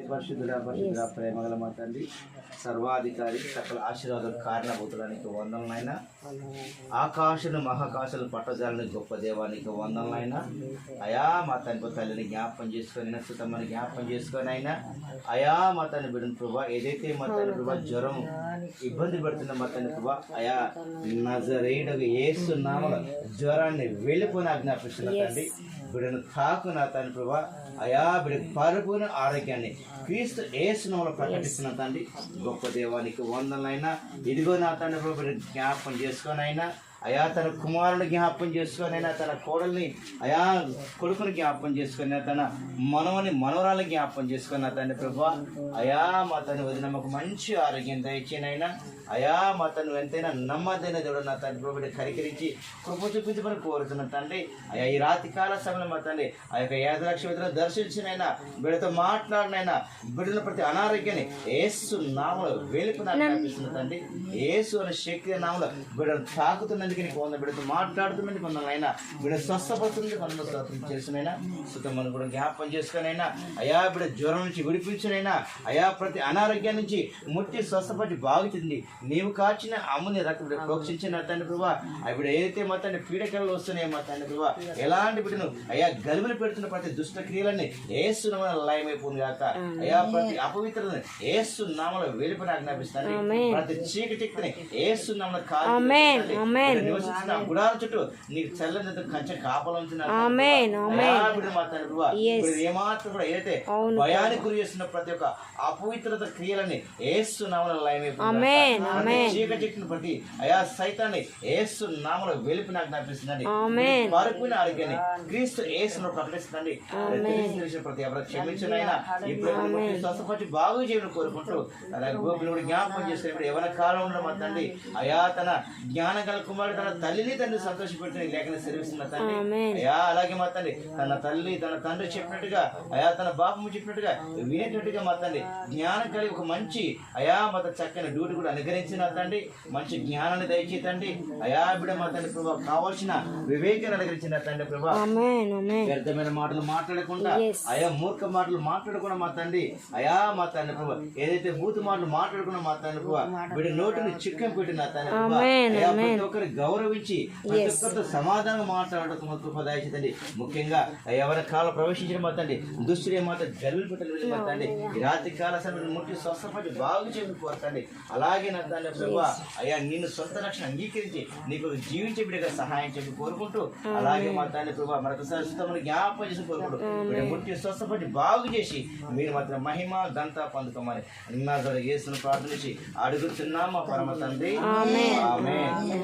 పరిశుద్ధుడ ప్రేమగల మా తండ్రి, సర్వాధికారి, సకల ఆశీర్వాద కారణభూతుడానికి వందనైనా, ఆకాశను మహాకాశలు పట్టజాలని గొప్ప దేవానికి వందనైనా. అయా మా తండ్రి తల్లిని జ్ఞాపకం చేసుకొని నచ్చుతమ్మని జ్ఞాపకం చేసుకొని అయినా అయా మా తండ్రి బిడ్డను ప్రభా, ఏదైతే మా తండ్రి ప్రభా జ్వరం ఇబ్బంది పడుతున్న మా తండ్రి ప్రభా, అయా నజరేయుడగు యేసు నామములో జ్వరాన్ని వెళ్ళిపోయిన ఆజ్ఞాపిస్తున్న తండ్రి, బిడ్డను తాకు నా తండ్రి ప్రభా, అయా బిడ్డ పరిపూర్ణ ఆరోగ్యాన్ని క్రీస్తు యేసు నామములో ప్రకటిస్తున్న తండ్రి, గొప్ప దేవానికి వందనైనా. ఇదిగో నా తండ్రి ప్రభా, బిడ్డ జ్ఞాపకం చేసుకొని అయినా అయా తన కుమారుని జ్ఞాపకం చేసుకొనైనా, తన కోడల్ని అయా కొడుకుని జ్ఞాపకం చేసుకుని, తన మనవని మనవరాలని జ్ఞాపకం చేసుకున్న తండ్రి ప్రభా, అయా మా తను వదిన మాకు మంచి ఆరోగ్యం దయచేనైనా. అయా మా తను ఎంతైనా నమ్మదైన దేవుడు నా తండ్రి ప్రభు కరికరించి కృప చూపించమని కోరుతున్న తండ్రి. అయా ఈ రాతి కాల సమయంలో మా తండ్రి ఆ యొక్క 5 లక్షల విధులను దర్శించినైనా, బిడ్డతో మాట్లాడినైనా, బిడ్డల ప్రతి అనారోగ్యాన్ని యేసు నామములో వెలుపున ఆజ్ఞాపిస్తున్న తండ్రి. యేసు అనే శక్తి నామములో బిడ్డను తాకుతున్నందుకు నీకు వంద, బిడ్డతో మాట్లాడుతున్నది కొందరైనా, బిడ్డ స్వస్థపడుతుంది కొందరు స్వస్థం చేసినైనా, సుఖమని కూడా జ్ఞాపకం చేసుకునైనా, అయా బిడ్డ జ్వరం నుంచి విడిపించినైనా, అయా ప్రతి అనారోగ్యం నుంచి ముట్టి స్వస్థపడి బాగుతుంది. నీవు కాచిన అమ్ముని రక్తం ప్రోక్షించిన తండ్రి ప్రభా, ఆ బిడ్డ ఏదైతే మా తండ్రి పీడకలు వస్తున్నాయో మా తండ్రి ప్రభా, ఎలాంటి బిడ్డను అయా గలుగులు పెడుతున్న ప్రతి దుష్ట క్రియలన్నీ యేసు నామములో లయమైపోతుంది కాక, అయా ప్రతి అపవిత్రతని యేసు నామములో వెలుపల ఆజ్ఞాపిస్తాను. ప్రతి చీకటిని యేసు నామములో కాల్చి నివసించిన గుడాల చుట్టూ నీకు చల్లని కంచె కాపలా ఏమాత్రం కూడా ఏదైతే భయానికి గురి చేస్తున్న ప్రతి ఒక్క అపవిత్రత క్రియలని యేసు నామములో లయమైపోతుంది. చీకటిని ప్రతి అయా సైతాన్ని యేసు నామములో వెలుపున ఆజ్ఞాపిస్తుందండి. పరిపూర్ణ ఆరోగ్యాన్ని క్రీస్తు యేసును ప్రకటిస్తుందండి. ప్రతి ఎవరు క్షమించినైనా ఇప్పుడు స్వస్థపరిచి బాగు చేయడం కోరుకుంటూ అలాగే గోపులు కూడా జ్ఞాపకం చేసుకుని ఎవరి కాలం ఉండడం మా తండ్రి, అయా తన జ్ఞానం గల కుమారుడు తన తల్లిని తండ్రి సంతోషపెట్టిన లేఖన సెలవిస్తున్న తండ్రి. అయా అలాగే మా తండ్రి తన తల్లి తన తండ్రి చెప్పినట్టుగా, అయా తన బాపము చెప్పినట్టుగా వినేటట్టుగా మా తండ్రి జ్ఞానం కలిగి ఒక మంచి అయా మా చక్కని డ్యూటీ కూడా అనుగ్రహించిన తండ్రి, మంచి జ్ఞానాన్ని దయచే తండ్రి. అయా బిడ్డ మా తండ్రి ప్రభా కావాల్సిన వివేకాన్ని అనుగ్రహించిన తండ్రి ప్రభా, వ్యర్థమైన మాటలు మాట్లాడకుండా, అయా మూర్ఖ మాటలు మాట్లాడకుండా మా తండ్రి, అయా మా తండ్రి ప్రభా ఏదైతే బూతు మాటలు మాట్లాడకుండా మా తండ్రి ప్రభా, బిడ్డ నోటిని చిక్కం పెట్టిన తండ్రి ప్రభా, అయా ప్రతి ఒక్కరిని గౌరవించి ప్రతి ఒక్కరితో సమాధానం మాట్లాడటం కృప దయచేతండి. ముఖ్యంగా ఎవరి కాలం ప్రవేశించిన మా తండ్రి దుస్తులే మాత్రం గర్విలు పెట్టలేదు మా తండ్రి, ఈ రాత్రి కాల సమయంలో ముట్టి స్వస్థపడి బాగు చేయడం కోరతండి. అలాగే నా తండ్రి ప్రభా, అయ్యా నిన్ను సొంత రక్షణ అంగీకరించి నీకు జీవించే బిడ్డగా సహాయం చేసి కోరుకుంటూ, అలాగే మా తండ్రి ప్రభా మరొకసారి జ్ఞాపకం చేసి కోరుకుంటూ ముట్టి స్వస్థపడి బాగు చేసి మీరు మాత్రం మహిమ ఘనత పొందుకోమని యేసును ప్రార్థించి అడుగుతున్నామా పరమ తండ్రి. ఆమేన్.